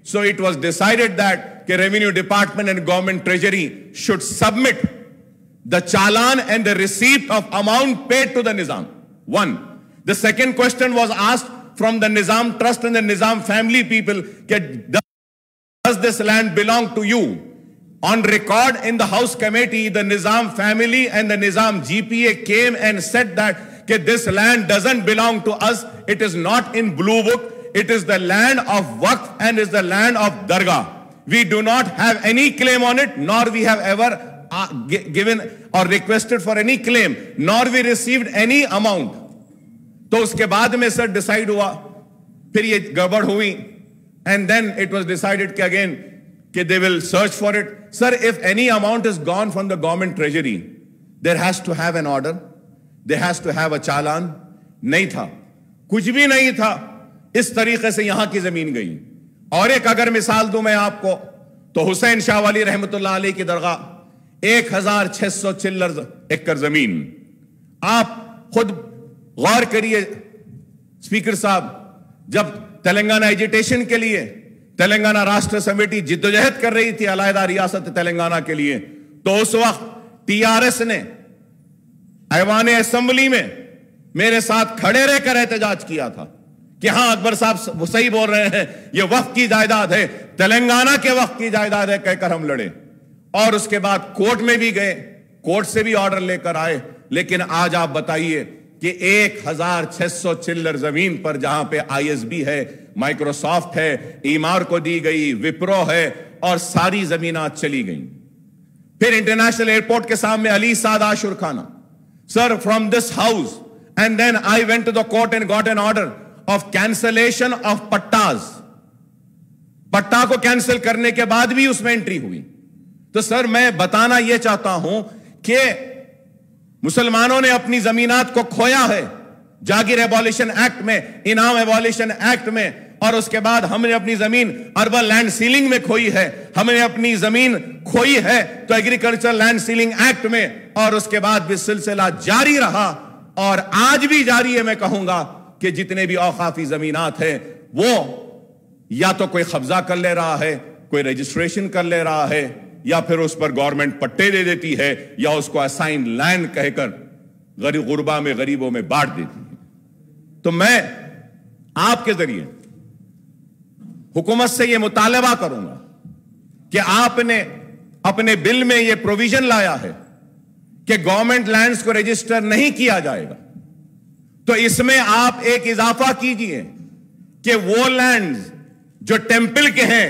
So it was decided that the Revenue Department and Government Treasury should submit the challan and the receipt of amount paid to the Nizam. One. The second question was asked from the Nizam Trust and the Nizam family people, does this land belong to you? On record in the House Committee, the Nizam family and the Nizam GPA came and said that this land doesn't belong to us. It is not in Blue Book. It is the land of Waqf and is the land of Dargah. We do not have any claim on it, nor we have ever given or requested for any claim, nor we received any amount. تو اس کے بعد میں سر decide ہوا, پھر یہ گڑبڑ ہوئی, and then it was decided کہ again کہ they will search for it. Sir, if any amount is gone from the government treasury, there has to have an order, there has to have a challan. نہیں تھا, کچھ بھی نہیں تھا. اس طریقے سے یہاں کی زمین گئی. اور ایک اگر مثال دوں میں آپ کو, تو حسین شاہ ولی رحمت اللہ علیہ کی درگاہ 1600 چلر ایکڑ زمین. آپ خود غور کریے اسپیکر صاحب, جب تلنگانہ ایجیٹیشن کے لیے تلنگانہ راشٹر سمیٹی جدوجہد کر رہی تھی علیحدہ ریاست تلنگانہ کے لیے, تو اس وقت ٹی آر ایس نے ایوان اسمبلی میں میرے ساتھ کھڑے رہ کر احتجاج کیا تھا کہ ہاں اکبر صاحب صحیح بول رہے ہیں, یہ وقف کی جائیداد ہے, تلنگانہ کے وقف کی جائیداد ہے کہہ کر ہم لڑے. اور اس کے بعد کورٹ میں بھی گئے, کورٹ سے بھی آرڈر لے کر آئے. لیکن آج آپ بتائیے کہ 1600 چلر زمین پر جہاں پہ آئی ایس بی ہے, مائکروسافٹ ہے, ایمار کو دی گئی, وپرو ہے, اور ساری زمینات چلی گئیں. پھر انٹرنیشنل ایئرپورٹ کے سامنے علی Saad Ashurkhana. Sir, from this house and then I went to the court and got an order of cancellation of pattas. پٹا کو کینسل کرنے کے بعد بھی اس میں انٹری ہوئی. تو سر میں بتانا یہ چاہتا ہوں کہ مسلمانوں نے اپنی زمینات کو کھویا ہے جاگیر ایبولیشن ایکٹ میں, انعام ایبولیشن ایکٹ میں, اور اس کے بعد ہم نے اپنی زمین اربن لینڈ سیلنگ میں کھوئی ہے, ہم نے اپنی زمین کھوئی ہے تو ایگریکلچر لینڈ سیلنگ ایکٹ میں, اور اس کے بعد بھی سلسلہ جاری رہا اور آج بھی جاری ہے. میں کہوں گا کہ جتنے بھی اوقافی زمینات ہیں وہ یا تو کوئی قبضہ کر لے رہا ہے, کوئی رجسٹریشن کر لے رہا ہے, یا پھر اس پر گورنمنٹ پٹے دے دیتی ہے, یا اس کو اسائن لینڈ کہہ کر غربا میں غریبوں میں بانٹ دیتی ہے. تو میں آپ کے ذریعے حکومت سے یہ مطالبہ کروں گا کہ آپ نے اپنے بل میں یہ پروویژن لایا ہے کہ گورنمنٹ لینڈز کو رجسٹر نہیں کیا جائے گا, تو اس میں آپ ایک اضافہ کیجئے کہ وہ لینڈز جو ٹیمپل کے ہیں,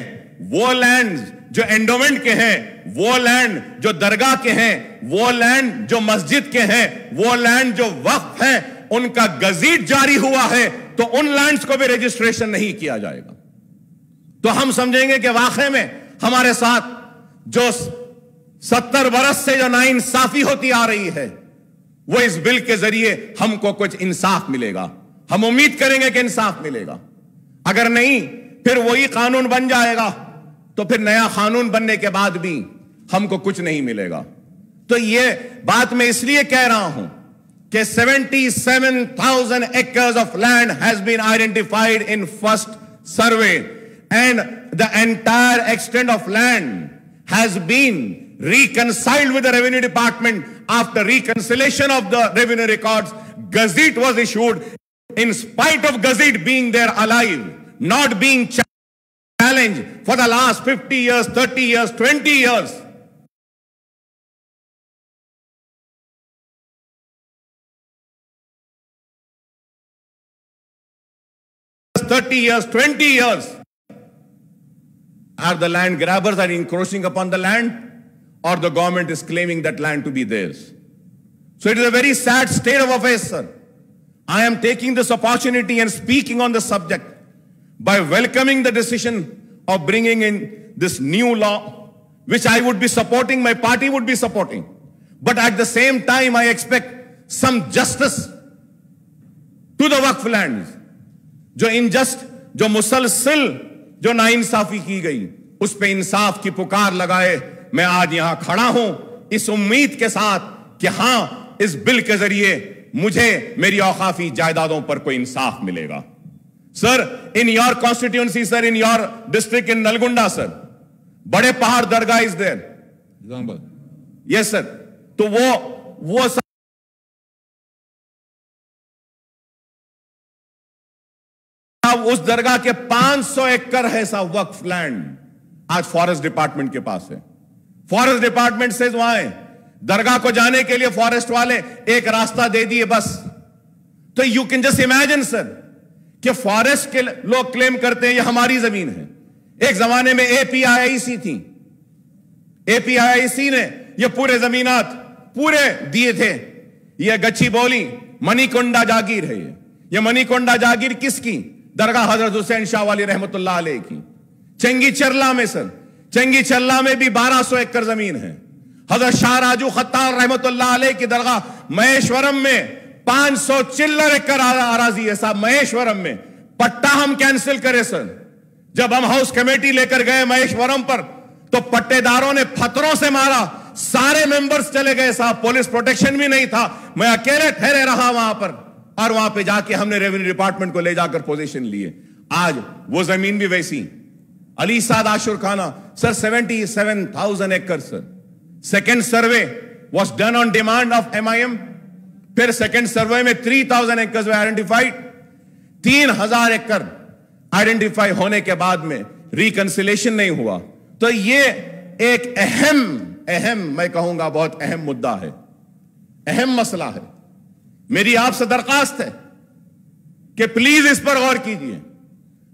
وہ لینڈز جو انڈومنٹ کے ہیں, وہ لینڈ جو درگاہ کے ہیں, وہ لینڈ جو مسجد کے ہیں, وہ لینڈ جو وقف ہیں, ان کا گزیٹ جاری ہوا ہے تو ان لینڈز کو بھی رجسٹریشن نہیں کیا جائے گا. تو ہم سمجھیں گے کہ واقعے میں ہمارے ساتھ جو 70 برس سے جو ناانصافی ہوتی آ رہی ہے, وہ اس بل کے ذریعے ہم کو کچھ انصاف ملے گا. ہم امید کریں گے کہ انصاف ملے گا. اگر نہیں پھر وہی قانون بن جائے گا, تو پھر نیا قانون بننے کے بعد بھی ہم کو کچھ نہیں ملے گا. تو یہ بات میں اس لیے کہہ رہا ہوں کہ 77,000 acres of land has been identified in first survey, and the entire extent of land has been reconciled with the Revenue Department. After reconciliation of the revenue records, gazette was issued. In spite of gazette being there alive, not being challenged for the last 50 years, 30 years, 20 years. Are the land grabbers are encroaching upon the land, or the government is claiming that land to be theirs? So it is a very sad state of affairs, sir. I am taking this opportunity and speaking on the subject by welcoming the decision of bringing in this new law, which I would be supporting, my party would be supporting. But at the same time, I expect some justice to the Waqf lands. جو ingest, جو مسلسل جو ناانصافی کی گئی, اس پہ انصاف کی پکار لگائے. میں آج یہاں کھڑا ہوں اس امید کے ساتھ کہ ہاں اس بل کے ذریعے مجھے میری اوقافی جائیدادوں پر کوئی انصاف ملے گا. Sir, in your constituency, sir, in your district in Nalgonda, sir, Bade Pahar Dargah is there. Yes, sir. تو وہ اس درگاہ کے 500 ایکڑ ہے ایسا وقف لینڈ آج فارسٹ ڈپارٹمنٹ کے پاس ہے. فارسٹ ڈپارٹمنٹ سے وہاں ہے, درگاہ کو جانے کے لیے فارسٹ والے ایک راستہ دے دیے بس. تو یو کین جسٹ امیجن سر کہ فارسٹ کے لوگ کلیم کرتے ہیں یہ ہماری زمین ہے. ایک زمانے میں اے پی آئی آئی سی تھی, اے پی آئی آئی سی نے یہ پورے زمینات پورے دیے تھے. یہ گچھی بولی منی کنڈا جاگیر ہے. یہ منی کنڈا جاگیر کس کی؟ درگاہ حضرت حسین شاہ والی رحمت اللہ علیہ کی. چنگی چرلا میں سر, چنگی چرلا میں بھی 1200 ایکڑ زمین ہے. حضرت شاہ راجو خطار رحمت اللہ علیہ کی درگاہ مہیشورم میں 500 چلر ایکڑ اراضی ہے صاحب. مہیشورم میں پٹا ہم کینسل کرے سر. جب ہم ہاؤس کمیٹی لے کر گئے مہیشورم پر تو پٹے داروں نے پتھروں سے مارا, سارے ممبرز چلے گئے صاحب. پولیس پروٹیکشن بھی نہیں تھا, میں اکیلے ٹھہرے رہا وہاں پر, اور وہاں پہ جا کے ہم نے ریونیو ڈپارٹمنٹ کو لے جا کر پوزیشن لیے. آج وہ زمین بھی ویسی. علی Saad Ashurkhana sir 77,000 acre sir. Second survey was done on demand of MIM. پھر سیکنڈ سروے میں 3,000 ایکڑ آئیڈینٹیفائڈ. 3,000 ایکڑ آئیڈینٹیفائی ہونے کے بعد میں ریکنسیلیشن نہیں ہوا. تو یہ ایک اہم میں کہوں گا بہت اہم مدعا ہے, اہم مسئلہ ہے. میری آپ سے درخواست ہے کہ پلیز اس پر غور کیجئے.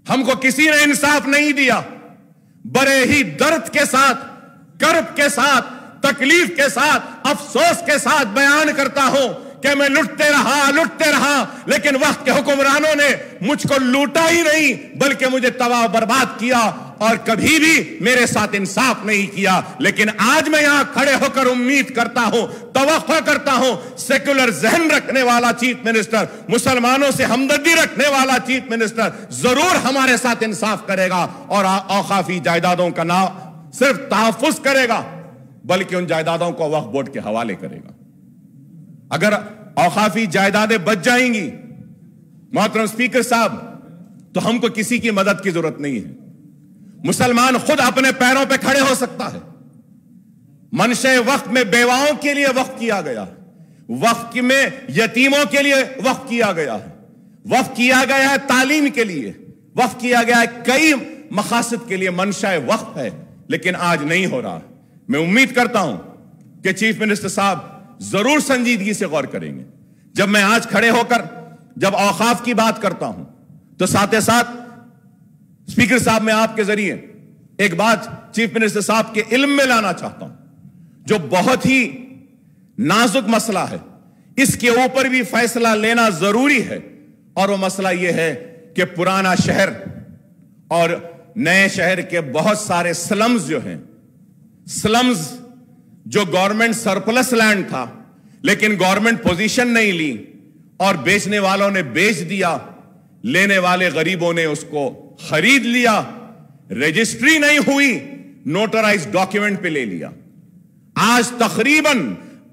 ہم کو کسی نے انصاف نہیں دیا. بڑے ہی درد کے ساتھ, کرب کے ساتھ, تکلیف کے ساتھ, افسوس کے ساتھ بیان کرتا ہوں کہ میں لٹتے رہا, لیکن وقت کے حکمرانوں نے مجھ کو لوٹا ہی نہیں بلکہ مجھے تباہ برباد کیا, اور کبھی بھی میرے ساتھ انصاف نہیں کیا. لیکن آج میں یہاں کھڑے ہو کر امید کرتا ہوں, توقع کرتا ہوں, سیکولر ذہن رکھنے والا چیف منسٹر, مسلمانوں سے ہمدردی رکھنے والا چیف منسٹر ضرور ہمارے ساتھ انصاف کرے گا, اور اوقافی جائیدادوں کا نہ صرف تحفظ کرے گا بلکہ ان جائیدادوں کو وقف بورڈ کے حوالے کرے گا. اگر اوقافی جائیدادیں بچ جائیں گی محترم اسپیکر صاحب, تو ہم کو کسی کی مدد کی ضرورت نہیں ہے. مسلمان خود اپنے پیروں پہ کھڑے ہو سکتا ہے. منشے وقف میں بیواؤں کے لیے وقف کیا گیا, وقف میں یتیموں کے لیے وقف کیا گیا ہے, وقف کیا گیا ہے تعلیم کے لیے, وقف کیا گیا ہے کئی مقاصد کے لیے. منشا وقف ہے, لیکن آج نہیں ہو رہا. میں امید کرتا ہوں کہ چیف منسٹر صاحب ضرور سنجیدگی سے غور کریں گے. جب میں آج کھڑے ہو کر جب اوقاف کی بات کرتا ہوں تو ساتھ ساتھ اسپیکر صاحب میں آپ کے ذریعے ایک بات چیف منسٹر صاحب کے علم میں لانا چاہتا ہوں جو بہت ہی نازک مسئلہ ہے. اس کے اوپر بھی فیصلہ لینا ضروری ہے, اور وہ مسئلہ یہ ہے کہ پرانا شہر اور نئے شہر کے بہت سارے سلمز جو ہیں, سلمز جو گورنمنٹ سرپلس لینڈ تھا لیکن گورنمنٹ پوزیشن نہیں لی اور بیچنے والوں نے بیچ دیا, لینے والے غریبوں نے اس کو خرید لیا, رجسٹری نہیں ہوئی, نوٹرائز ڈاکیومنٹ پہ لے لیا. آج تقریباً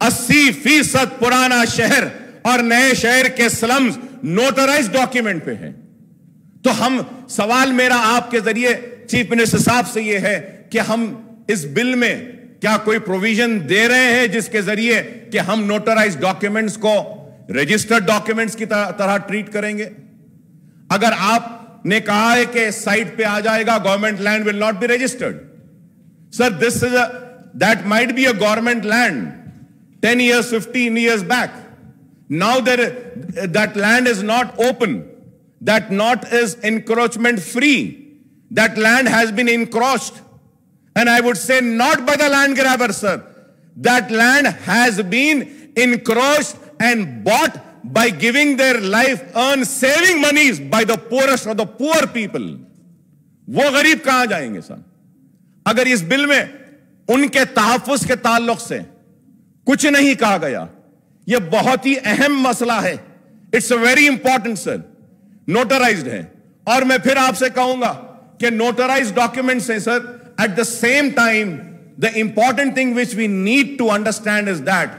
80% پرانا شہر اور نئے شہر کے سلمز نوٹرائز ڈاکیومنٹ پہ ہیں. تو ہم سوال میرا آپ کے ذریعے چیف منسٹر صاحب سے یہ ہے کہ ہم اس بل میں کیا کوئی پروویژن دے رہے ہیں جس کے ذریعے کہ ہم نوٹرائز ڈاکیومنٹس کو رجسٹرڈ ڈاکیومنٹس کی طرح ٹریٹ کریں گے؟ اگر آپ نے کہا ہے کہ سائٹ پہ آ جائے گا government land will not be registered. Sir this is that might be a government land 10 years 15 years back. Now that land is not open, that not is encroachment free, that land has been encroached, and I would say not by the land grabber sir, that land has been encroached and bought by giving their life earned saving monies by the poorest of the poor people. وہ غریب کہاں جائیں گے سر اگر اس بل میں ان کے تحفظ کے تعلق سے کچھ نہیں کہا گیا؟ یہ بہت ہی اہم مسئلہ ہے. It's a very important sir. Notarized ہے, اور میں پھر آپ سے کہوں گا کہ نوٹرائزڈ ڈاکیومنٹس ہیں sir. At the same time the important thing which we need to understand is that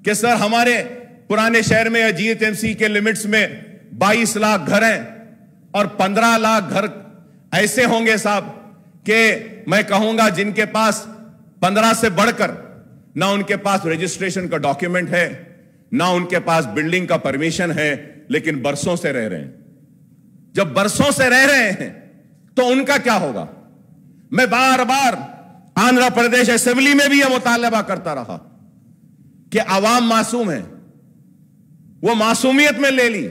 کہ سر ہمارے پرانے شہر میں یا GHMC کے لمٹس میں 22 لاکھ گھر ہیں اور 15 لاکھ گھر ایسے ہوں گے صاحب کہ میں کہوں گا جن کے پاس 15 سے بڑھ کر نہ ان کے پاس رجسٹریشن کا ڈاکیومنٹ ہے, نہ ان کے پاس بلڈنگ کا پرمیشن ہے, لیکن برسوں سے رہ رہے ہیں. جب برسوں سے رہ رہے ہیں تو ان کا کیا ہوگا؟ میں بار بار آندھرا پردیش اسمبلی میں بھی یہ مطالبہ کرتا رہا کہ عوام معصوم ہے, وہ معصومیت میں لے لی.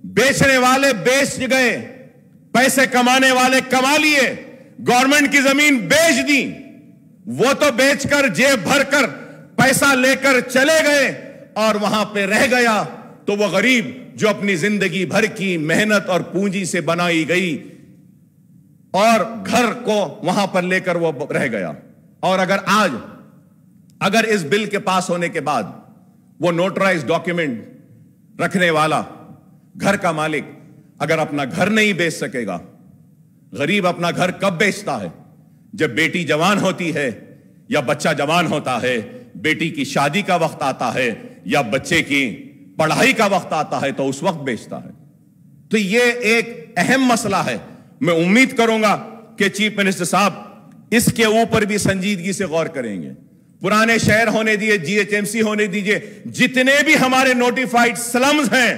بیچنے والے بیچ گئے, پیسے کمانے والے کما لیے, گورنمنٹ کی زمین بیچ دی, وہ تو بیچ کر جیب بھر کر پیسہ لے کر چلے گئے, اور وہاں پہ رہ گیا تو وہ غریب جو اپنی زندگی بھر کی محنت اور پونجی سے بنائی گئی اور گھر کو وہاں پر لے کر وہ رہ گیا. اور اگر اس بل کے پاس ہونے کے بعد وہ نوٹرائز ڈاکیومنٹ رکھنے والا گھر کا مالک اگر اپنا گھر نہیں بیچ سکے گا, غریب اپنا گھر کب بیچتا ہے؟ جب بیٹی جوان ہوتی ہے یا بچہ جوان ہوتا ہے, بیٹی کی شادی کا وقت آتا ہے یا بچے کی پڑھائی کا وقت آتا ہے تو اس وقت بیچتا ہے. تو یہ ایک اہم مسئلہ ہے. میں امید کروں گا کہ چیف منسٹر صاحب اس کے اوپر بھی سنجیدگی سے غور کریں گے. پرانے شہر ہونے دیے, جی ایچ ایم سی ہونے دیجئے, جتنے بھی ہمارے نوٹیفائڈ سلمز ہیں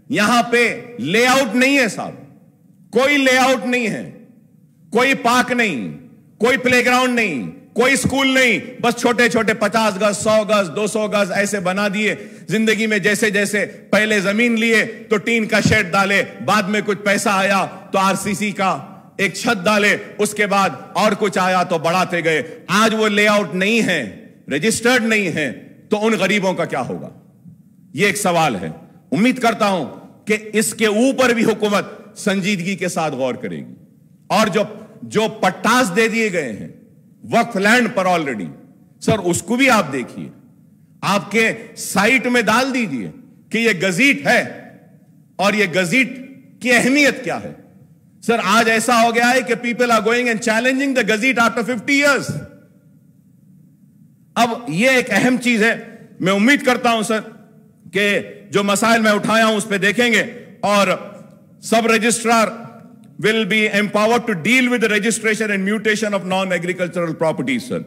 یہاں پہ لے آؤٹ نہیں ہے صاحب, کوئی لے آؤٹ نہیں ہے, کوئی پارک نہیں, کوئی پلے گراؤنڈ نہیں, کوئی سکول نہیں, بس چھوٹے چھوٹے 50 گز 100 گز 200 گز ایسے بنا دیے. زندگی میں جیسے جیسے پہلے زمین لیے تو ٹین کا شیڈ ڈالے, بعد میں کچھ پیسہ آیا تو آر سی سی کا ایک چھت ڈالے, اس کے بعد اور کچھ آیا تو بڑھاتے گئے. آج وہ لے آؤٹ نہیں ہے, رجسٹرڈ نہیں ہے, تو ان غریبوں کا کیا ہوگا؟ یہ ایک سوال ہے. امید کرتا ہوں کہ اس کے اوپر بھی حکومت سنجیدگی کے ساتھ غور کرے گی. اور جو پٹاس دے دیے گئے ہیں وقف لینڈ پر آلریڈی, سر اس کو بھی آپ دیکھیے, آپ کے سائٹ میں ڈال دیجئے کہ یہ گزیٹ ہے اور یہ گزیٹ کی اہمیت کیا ہے. سر آج ایسا ہو گیا ہے کہ people are going and challenging the gazette after 50 years. اب یہ ایک اہم چیز ہے. میں امید کرتا ہوں سر کہ جو مسائل میں اٹھایا ہوں اس پہ دیکھیں گے, اور سب registrar will be empowered to deal with the registration and mutation of non-agricultural properties, sir.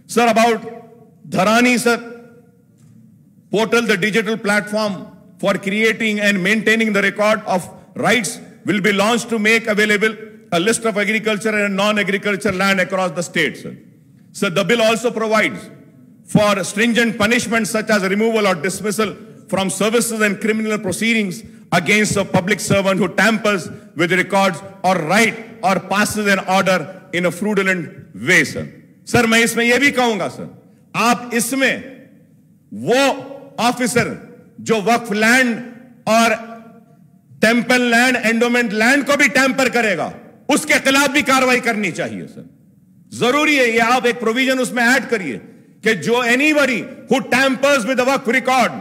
Sir, about Dharani, sir, portal, the digital platform for creating and maintaining the record of rights will be launched to make available a list of agriculture and non-agriculture land across the state, sir. So the bill also provides for stringent punishments such as removal or dismissal from services and criminal proceedings against a public servant who tampers with records or write or passes an order in a fraudulent way, sir. Sir, میں اس میں یہ بھی کہوں گا سر, آپ اس میں وہ officer جو وقف لینڈ اور ٹیمپل لینڈ, اینڈومنٹ لینڈ کو بھی ٹیمپر کرے گا, اس کے خلاف بھی کاروائی کرنی چاہیے سر. ضروری ہے یہ, آپ ایک پروویژن اس میں ایڈ کریے کہ جو anybody who tampers with the waqf record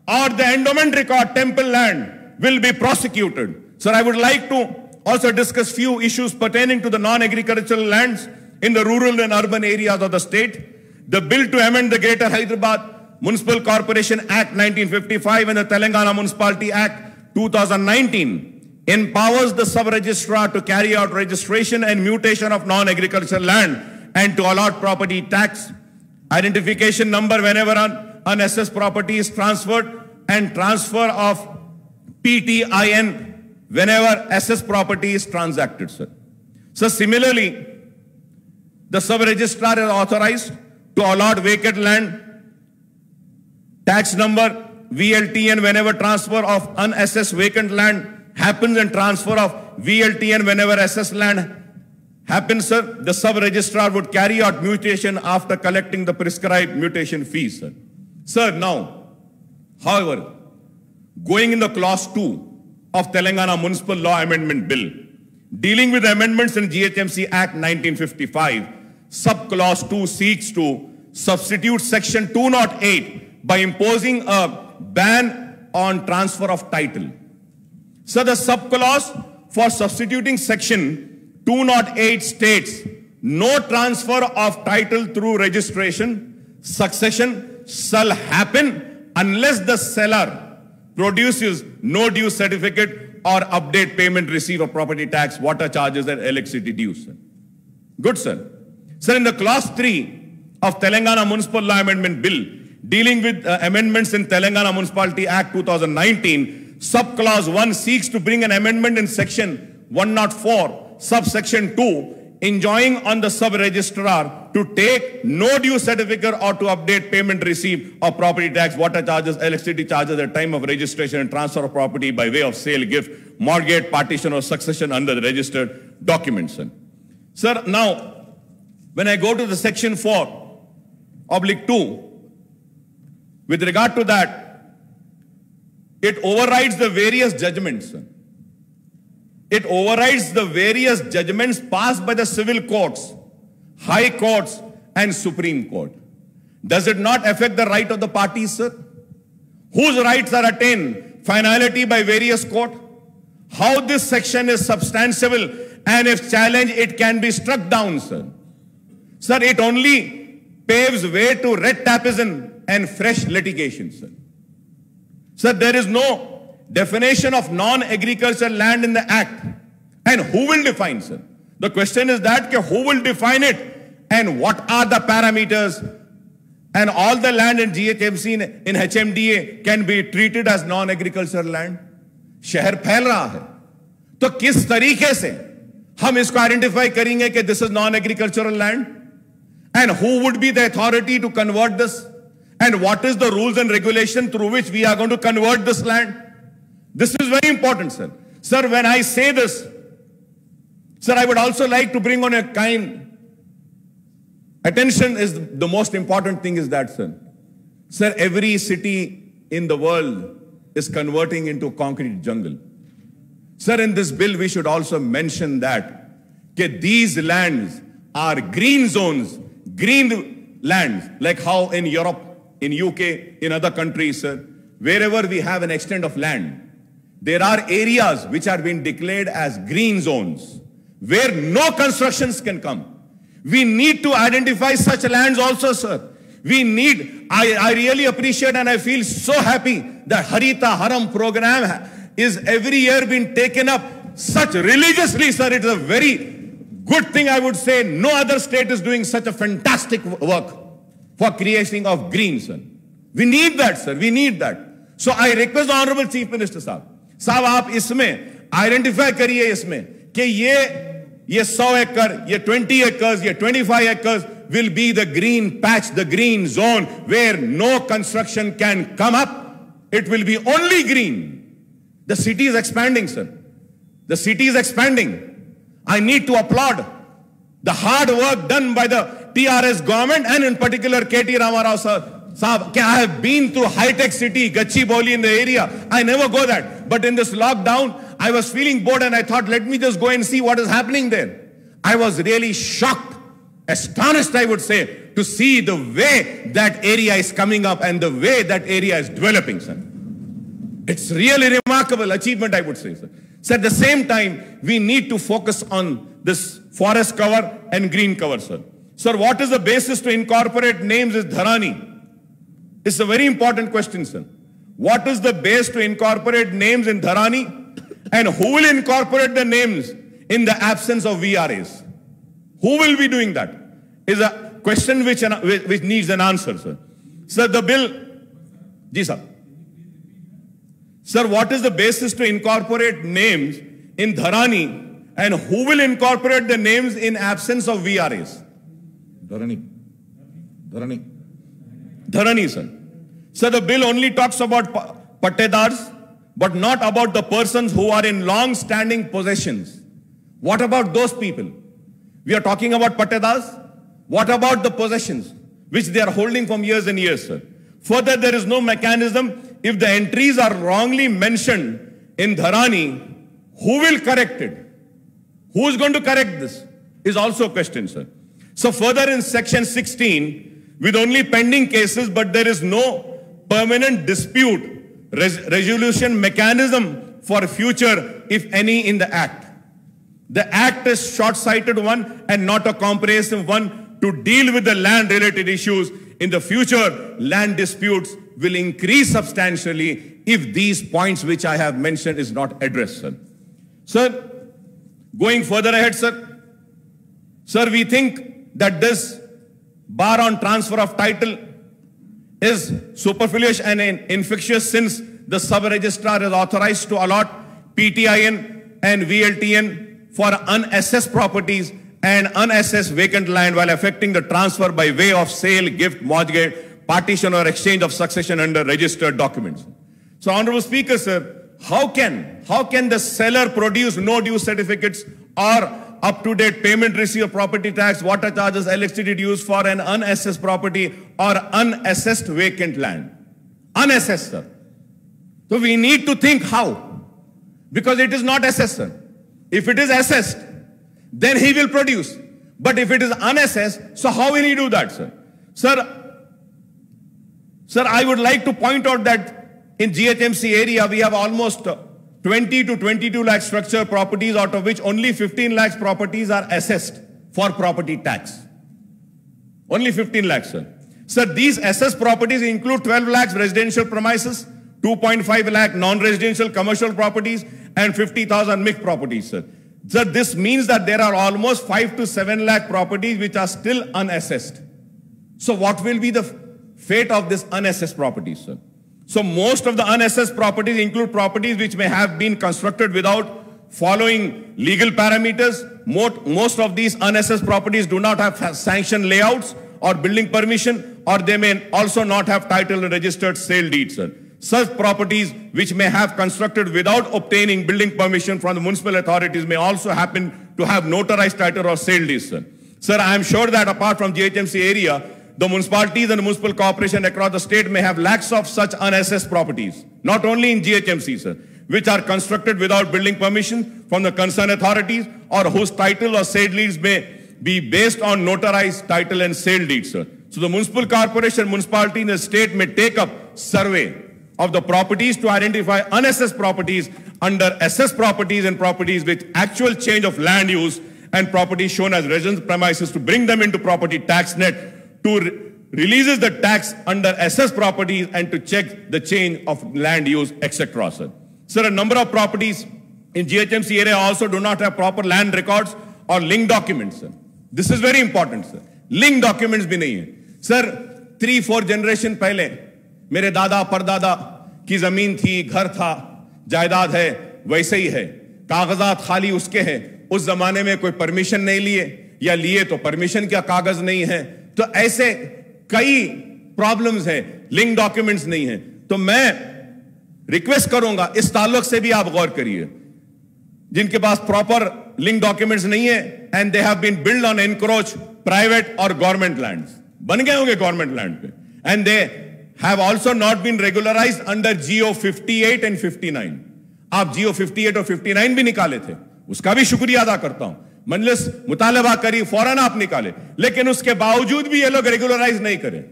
or the endowment record, temple land, will be prosecuted. Sir, I would like to also discuss few issues pertaining to the non-agricultural lands in the rural and urban areas of the state. The bill to amend the Greater Hyderabad Municipal Corporation Act 1955 and the Telangana Municipality Act 2019 empowers the sub-registrar to carry out registration and mutation of non-agricultural land and to allot property tax identification number whenever an unassessed property is transferred, and transfer of PTIN whenever assessed property is transacted, sir. So similarly, the sub-registrar is authorized to allot vacant land tax number VLTN whenever transfer of unassessed vacant land happens, and transfer of VLTN whenever assessed land happens, sir. The sub-registrar would carry out mutation after collecting the prescribed mutation fees, sir. Sir, now, however, going in the clause 2 of Telangana Municipal Law Amendment Bill, dealing with amendments in GHMC Act 1955, sub-clause 2 seeks to substitute section 208 by imposing a ban on transfer of title. So the sub-clause for substituting section 208 states, no transfer of title through registration, succession shall happen unless the seller produces no due certificate or update payment receive of property tax, water charges and electricity dues, sir. Good, sir. Sir, in the clause 3 of Telangana Municipal Law Amendment Bill, dealing with amendments in Telangana Municipality Act 2019, subclause 1 seeks to bring an amendment in section 104, subsection 2, enjoining on the sub-registrar to take no due certificate or to update payment receipt of property tax, water charges, electricity charges at time of registration and transfer of property by way of sale, gift, mortgage, partition or succession under the registered documents. Sir, now, when I go to the section 4/2, with regard to that, it overrides the various judgments. It overrides the various judgments passed by the civil courts, high courts, and Supreme Court. Does it not affect the right of the parties, sir? Whose rights are attained? Finality by various courts? How this section is substantiable, and if challenged, it can be struck down, sir. Sir, it only paves way to red tapism and fresh litigation, sir. Sir, there is no definition of non-agricultural land in the Act. And who will define, sir? The question is that who will define it and what are the parameters, and all the land in GHMC in HMDA can be treated as non-agricultural land. शहर फैल रहा है, तो किस तरीके से हम इसको आइडेंटिफाई करेंगे कि this is non-agricultural land? And who would be the authority to convert this? And what is the rules and regulation through which we are going to convert this land? This is very important, sir. Sir, when I say this, sir, I would also like to bring on a kind attention is the most important thing is that, sir. Sir, every city in the world is converting into a concrete jungle. Sir, in this bill, we should also mention that these lands are green zones, green lands, like how in Europe, in UK, in other countries, sir, wherever we have an extent of land, there are areas which are being declared as green zones where no constructions can come. We need to identify such lands also, sir. We need, I really appreciate and I feel so happy that Harita Haram program is every year being taken up such religiously, sir. It's a very good thing, I would say. No other state is doing such a fantastic work for creation of green, sir. We need that, sir. We need that. So I request the Honorable Chief Minister, sir. साहब आप इसमें identify करिए इसमें कि ये 100 एकड़, ये 20 acres, ये 25 acres will be the green patch, the green zone where no construction can come up. It will be only green. The city is expanding, sir. The city is expanding. I need to applaud the hard work done by the TRS government and in particular KT Ramarao, sir. Saab, I have been to high-tech city, Gachibowli in the area. I never go that. But in this lockdown, I was feeling bored and I thought, let me just go and see what is happening there. I was really shocked, astonished, I would say, to see the way that area is coming up and the way that area is developing, sir. It's really remarkable achievement, I would say, sir. So at the same time, we need to focus on this forest cover and green cover, sir. Sir, what is the basis to incorporate names is Dharani? It's a very important question, sir. What is the base to incorporate names in Dharani? And who will incorporate the names in the absence of VRAs? Who will be doing that? Is a question which needs an answer, sir. Sir, the bill... Ji, sir. Sir, what is the basis to incorporate names in Dharani? And who will incorporate the names in absence of VRAs? Dharani, sir. So the bill only talks about pattedars, but not about the persons who are in long-standing possessions. What about those people? We are talking about pattedars. What about the possessions which they are holding from years and years, sir? Further, there is no mechanism. If the entries are wrongly mentioned in Dharani, who will correct it? Who is going to correct this? Is also a question, sir. So further in section 16, with only pending cases, but there is no permanent dispute resolution mechanism for future, if any, in the Act. The Act is short-sighted one and not a comprehensive one to deal with the land-related issues. In the future, land disputes will increase substantially if these points which I have mentioned is not addressed, sir. Sir, going further ahead, sir. Sir, we think that this bar on transfer of title is superfluous and infectious, since the sub-registrar is authorized to allot PTIN and VLTN for unassessed properties and unassessed vacant land while effecting the transfer by way of sale, gift, mortgage, partition or exchange of succession under registered documents. So, Honorable Speaker, sir, how can the seller produce no due certificates or up-to-date payment receipt of property tax, water charges, electricity dues for an unassessed property or unassessed vacant land? Unassessed, sir. So we need to think how, because it is not assessed, sir. If it is assessed, then he will produce. But if it is unassessed, so how will he do that, sir? Sir, I would like to point out that in GHMC area, we have almost 20 to 22 lakh structured properties, out of which only 15 lakhs properties are assessed for property tax. Only 15 lakhs, sir. Sir, these assessed properties include 12 lakhs residential premises, 2.5 lakh non-residential commercial properties, and 50,000 mixed properties, sir. Sir, this means that there are almost 5 to 7 lakh properties which are still unassessed. So what will be the fate of this unassessed properties, sir? So most of the unassessed properties include properties which may have been constructed without following legal parameters. Most of these unassessed properties do not have sanctioned layouts or building permission, or they may also not have title and registered sale deeds, sir. Such properties which may have constructed without obtaining building permission from the municipal authorities may also happen to have notarized title or sale deeds, sir. Sir, I am sure that apart from GHMC area, the municipalities and the municipal corporation across the state may have lakhs of such unassessed properties, not only in GHMC, sir, which are constructed without building permission from the concerned authorities, or whose title or sale deeds may be based on notarized title and sale deeds, sir. So the municipal corporation, municipality in the state may take up survey of the properties to identify unassessed properties under assessed properties and properties with actual change of land use and properties shown as residence premises, to bring them into property tax net, to releases the tax under assessed properties, and to check the change of land use, etc., sir. Sir, a number of properties in GHMC area also do not have proper land records or link documents, sir. This is very important, sir. Link documents भी नहीं है. Sir, 3-4 generation पहले मेरे दादा परदादा की जमीन थी, घर था, जायदाद है, वैसे ही है. कागजात खाली उसके हैं. उस जमाने में कोई परमिशन नहीं लिए, या लिए तो परमिशन का कागज नहीं है. तो ऐसे कई प्रॉब्लम्स हैं, लिंक डॉक्यूमेंट्स नहीं है. तो मैं रिक्वेस्ट करूंगा, इस ताल्लुक से भी आप गौर करिए. जिनके पास प्रॉपर लिंक डॉक्यूमेंट्स नहीं है, and they have been build on encroach private और गवर्नमेंट लैंड्स, बन गए होंगे गवर्नमेंट लैंड पे, and they have also not been regularised under GO 58 and 59. आप GO 58 और 59 भी निकाले थे, उसका भी शुक्रिया अदा करता हूं. मजलिस मुतालबा करी, फौरन आप निकाले, लेकिन उसके बावजूद भी ये लोग रेगुलराइज नहीं करें.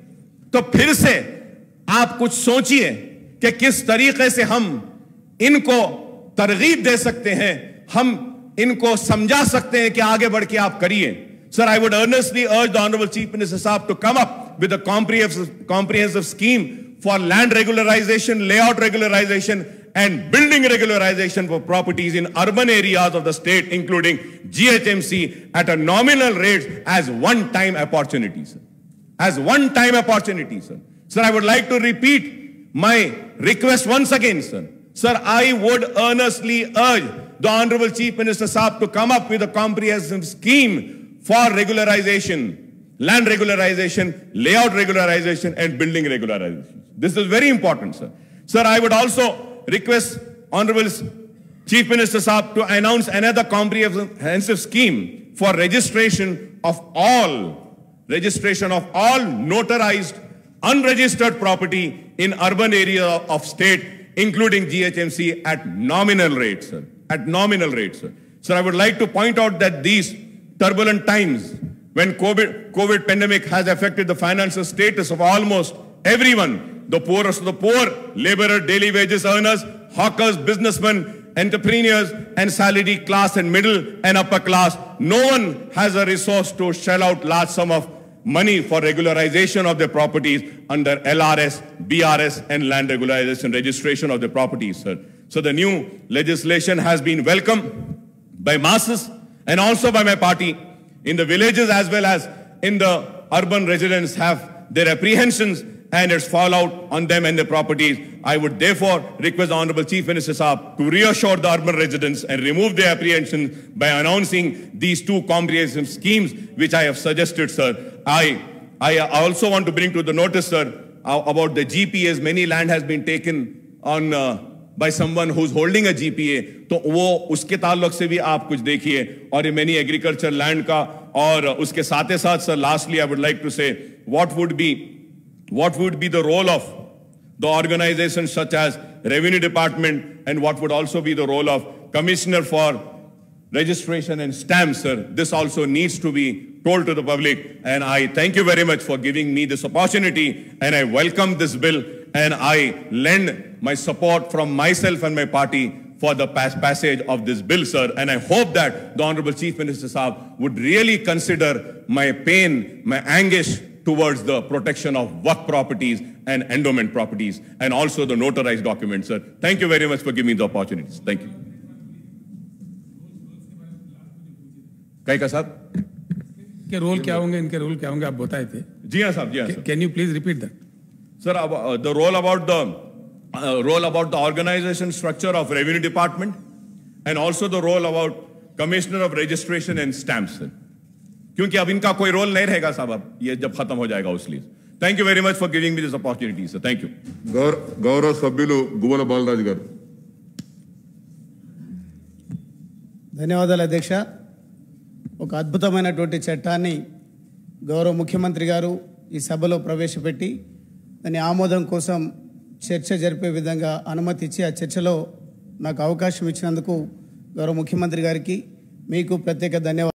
तो फिर से आप कुछ सोचिए कि किस तरीके से हम इनको तरगीब दे सकते हैं, हम इनको समझा सकते हैं कि आगे बढ़ के आप करिए. Sir, I would earnestly urge the Honorable Chief Minister Saab to come up with a comprehensive scheme for land regularization, layout regularization, and building regularization for properties in urban areas of the state, including GHMC, at a nominal rate as one-time opportunity, sir. As one-time opportunity, sir. Sir, I would like to repeat my request once again, sir. Sir, I would earnestly urge the Honorable Chief Minister Saab to come up with a comprehensive scheme for regularization, land regularization, layout regularization, and building regularization. This is very important, sir. Sir, I would also request Honorable Chief Minister Saab to announce another comprehensive scheme for registration of all notarized, unregistered property in urban area of state, including GHMC, at nominal rates, sir. At nominal rates, sir. Sir, I would like to point out that these turbulent times, when COVID pandemic has affected the financial status of almost everyone, the poorest of the poor, laborer, daily wages earners, hawkers, businessmen, entrepreneurs, and salaried class and middle and upper class, no one has a resource to shell out large sum of money for regularization of their properties under LRS, BRS and land regularization registration of their properties, sir. So the new legislation has been welcomed by masses and also by my party. In the villages as well as in the urban residents have their apprehensions and its fallout on them and their properties. I would therefore request the Honorable Chief Minister Saab to reassure the urban residents and remove their apprehensions by announcing these two comprehensive schemes which I have suggested, sir. I also want to bring to the notice, sir, about the GPAs. Many land has been taken on by someone who's holding a GPA. तो वो उसके ताल्लुक से भी आप कुछ देखिए और ये many agriculture land का और उसके साथ ही साथ, sir, lastly I would like to say what would be the role of the organizations such as Revenue Department and what would also be the role of Commissioner for Registration and Stamps, sir. This also needs to be told to the public, and I thank you very much for giving me this opportunity, and I welcome this bill, and I lend my support from myself and my party for the passage of this bill, sir. And I hope that the Honorable Chief Minister Saab would really consider my pain, my anguish towards the protection of work properties and endowment properties, and also the notarized documents, sir. Thank you very much for giving me the opportunities. Thank you. कई का साहब के role क्या होंगे, इनके role क्या होंगे, आप बताए थे? जी हाँ साहब, जी हाँ। Can you please repeat that? Sir, the role about the organization structure of Revenue Department and also the role about Commissioner of Registration and Stamps, sir. क्योंकि अब इनका कोई रोल नहीं रहेगा साहब, अब ये जब खत्म हो जाएगा उसलिए. Thank you very much for giving me this opportunity, sir. Thank you. గౌరవ సభ్యులు గువ్వల బాలరాజు గారు. ధన్యవాదాలు అధ్యక్ష. ఒక అద్భుతమైనటువంటి చట్టాన్ని గౌరవ ముఖ్యమంత్రి గారు ఈ సభలో ప్రవేశపెట్టి దాని ఆమోదం కోసం చర్చ జరిపే విధంగా అనుమతి ఇచ్చి ఆ చర్చలో నాకు అవకాశం ఇచ్చినందుకు గౌరవ ముఖ్యమంత్రి గారికి మీకు ప్రత్యేక ధన్యవాదాలు.